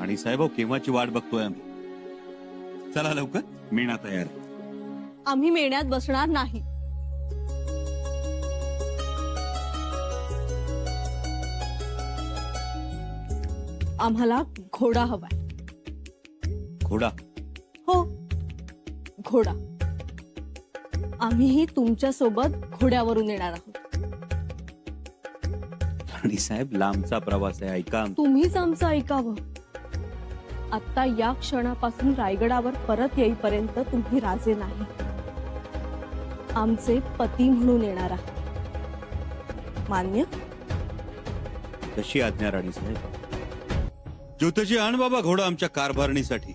आणि साहेब केव्हाची वाट बघतोय आम्ही. चला लवकर, मीना तयार. आम्ही मेण्यात बसणार नाही. आम्हाला घोडा हवाय. घोडा? हो, घोडा. आम्हीही तुमच्या सोबत घोड्यावरून येणार आहोत. आणि साहेब लांबचा प्रवास आहे, ऐका. तुम्हीच आमचं ऐकावं. आता या क्षणापासून रायगडावर परत येईपर्यंत तुम्ही राजे नाही, आमचे पती म्हणून येणार आहात. मान्य? कशी आज्ञा राणी साहेब. ज्योतिषी आण बाबा घोडा आमच्या कारभारणीसाठी.